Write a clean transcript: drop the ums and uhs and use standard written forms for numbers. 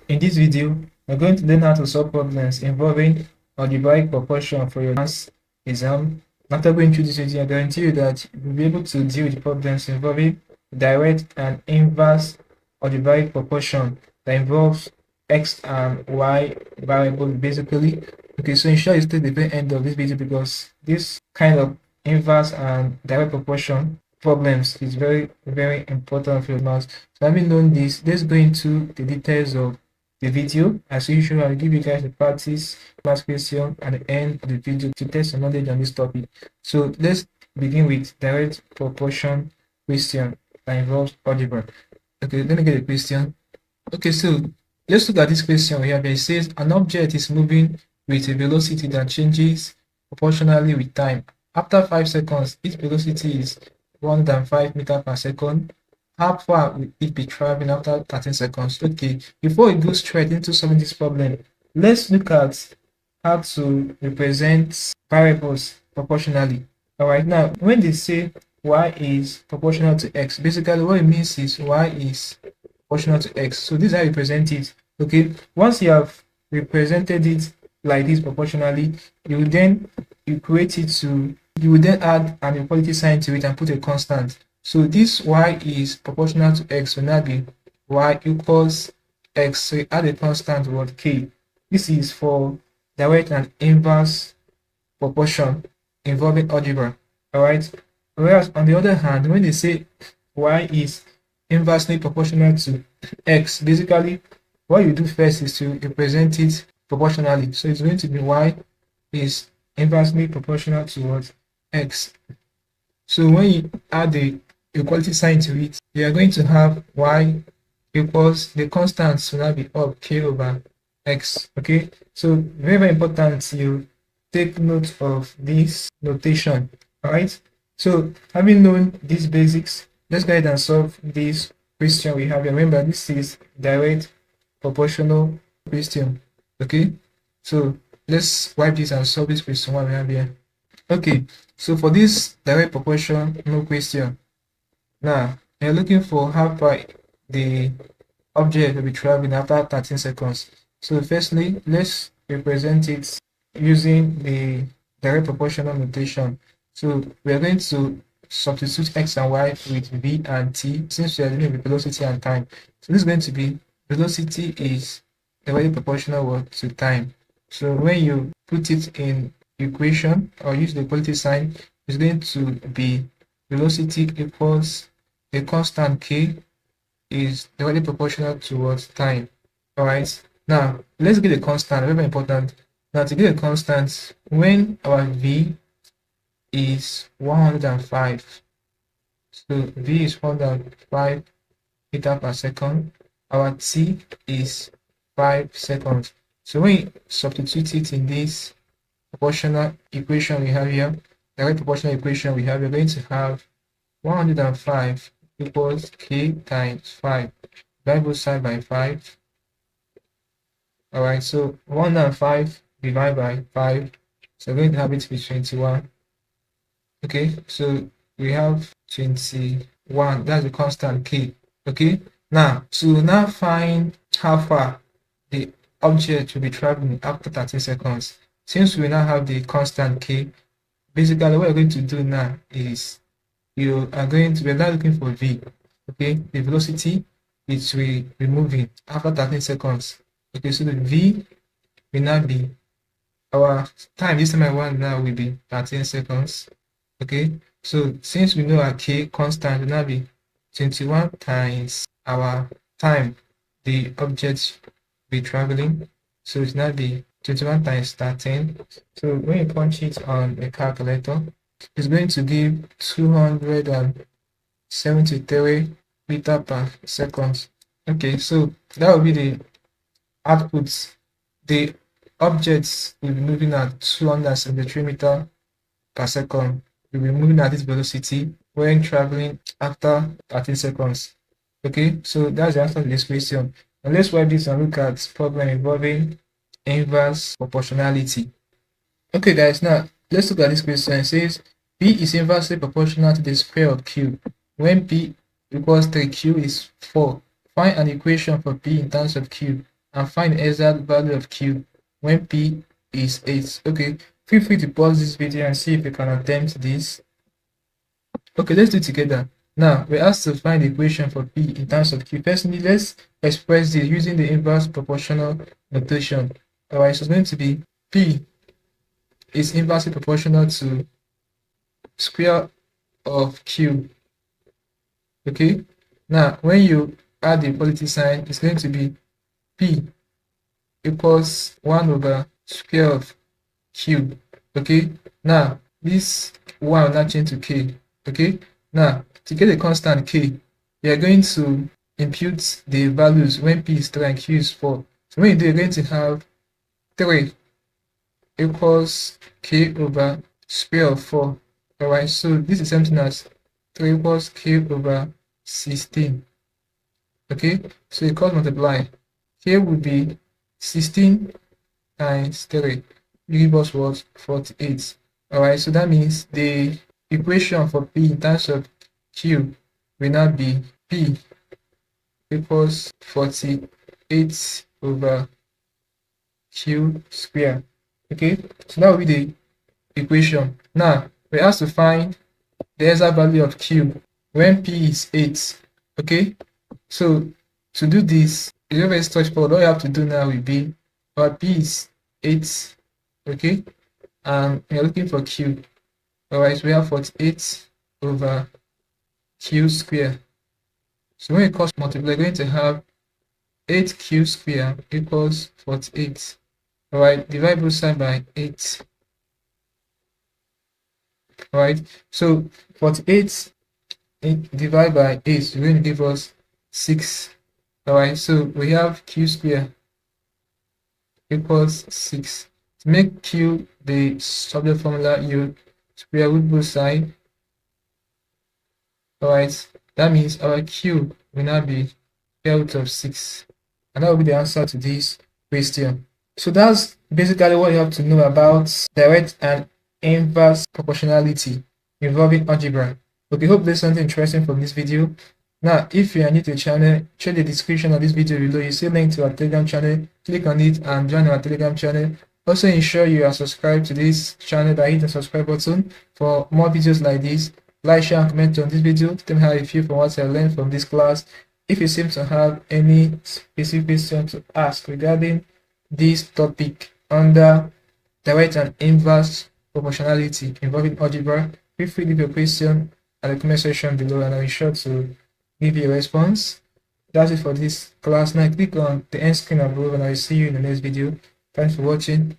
In this video, we're going to learn how to solve problems involving algebraic proportion for your maths exam. After going through this video, I guarantee you that you'll be able to deal with problems involving direct and inverse algebraic proportion that involves x and y variables basically. Okay, so ensure you stay to the very end of this video because this kind of inverse and direct proportion problems is very important for your maths. So having known this, let's go into the details of the video. As usual, I'll give you guys a practice math question at the end of the video to test your knowledge on this topic. So let's begin with direct proportion question that involves algebra. Okay, let me get a question. Okay, so let's look at this question we have here. It says an object is moving with a velocity that changes proportionally with time. After 5 seconds, its velocity is 105 meters per second. How far will it be traveling after 13 seconds? Okay, before we go straight into solving this problem, let's look at how to represent variables proportionally. All right, now when they say y is proportional to x, basically what it means is y is proportional to x. So this is how you represent it. Okay, once you have represented it like this proportionally, you will then equate it to, you will then add an equality sign to it and put a constant. So this y is proportional to x will now be y equals x. So you add a constant word k. This is for direct and inverse proportion involving algebra. All right. Whereas on the other hand, when they say y is inversely proportional to x, basically what you do first is to represent it proportionally. So it's going to be y is inversely proportional towards x. So when you add the equality sign to it, you are going to have y equals the constants will now be up k over x. Okay, so very important you take note of this notation. All right, so having known these basics, let's go ahead and solve this question we have here. Remember, this is direct proportional question. Okay, so let's wipe this and solve this question one we have here. Okay, so for this direct proportion no question, now you're looking for how far the object will be traveling after 13 seconds. So firstly, let's represent it using the direct proportional notation. So we are going to substitute x and y with v and t since we are dealing with velocity and time. So this is going to be velocity is directly proportional to time. So when you put it in equation or use the equality sign, it's going to be velocity equals a constant k is directly proportional towards time. All right, now let's get a constant. Very important. Now to get a constant, when our v is 105, so v is 105 meters per second, our t is 5 seconds. So when you substitute it in this proportional equation we have here, direct proportional equation we have, we're going to have 105 equals k times 5. Divide both side by 5. All right, so 105 divided by 5, so we're going to have it be 21. Okay, so we have 21. That's the constant k. Okay, now to now find how far the object will be traveling after 13 seconds. Since we now have the constant k, basically what we're going to do now is we're now looking for v. Okay, the velocity which we be moving after 13 seconds. Okay, so the v will now be our time. This time I want now will be 13 seconds. Okay, so since we know our k constant will now be 21 times our time the object be traveling. So it's now be 21 times 13. So when you punch it on a calculator, it's going to give 273 meters per second. Okay, so that will be the outputs. The objects will be moving at 273 meters per second. Will be moving at this velocity when traveling after 13 seconds. Okay, so that's the answer to this question. And let's wipe this and look at problem involving inverse proportionality. Okay guys, now let's look at this question. It says p is inversely proportional to the square of q when p equals 3, q is 4. Find an equation for p in terms of q and find the exact value of Q when P is 8. Okay, feel free to pause this video and see if you can attempt this. Okay, let's do it together. Now, we're asked to find the equation for P in terms of Q. Firstly, let's express this using the inverse proportional notation. Alright, so it's going to be P is inversely proportional to square of Q. Okay, now when you add the equality sign, it's going to be P equals 1 over square of Q. Okay, now this 1 will not change to K. Okay, now to get a constant K, we are going to impute the values when P is 3 and Q is 4. So when you do, you're going to have 3 equals K over square of 4. Alright, so this is something as 3 equals K over 16. Okay, so you cross multiply. K would be 16 times 3. You give us what? 48. Alright, so that means the equation for P in terms of Q will now be P equals 48 over Q square. Okay, so that will be the equation. Now we have to find the exact value of Q when P is 8. Okay, so to do this, it's very straightforward. All you have to do now will be our P is 8. Okay, and we are looking for Q. Alright, so we have 48 over Q square. So when we cross multiply, we're going to have 8Q square equals 48. Alright, divide both sides by 8. Alright, so 48 divided by 8 is going to give us 6. Alright, so we have Q square equals 6. To make Q the subject formula, you square root both sides. Alright, that means our Q will now be square root of 6. And that will be the answer to this question. So that's basically what you have to know about direct and inverse proportionality involving algebra. Okay, hope there's something interesting from this video. Now, if you are new to the channel, check the description of this video below. You see a link to our Telegram channel. Click on it and join our Telegram channel. Also, ensure you are subscribed to this channel by hitting the subscribe button for more videos like this. Like, share, and comment on this video. Tell me how you feel from what I learned from this class. If you seem to have any specific question to ask regarding this topic under direct and inverse proportionality involving algebra, feel free to leave your question at the comment section below and I'll be sure to give you a response. That's it for this class. Now click on the end screen above and I will see you in the next video. Thanks for watching.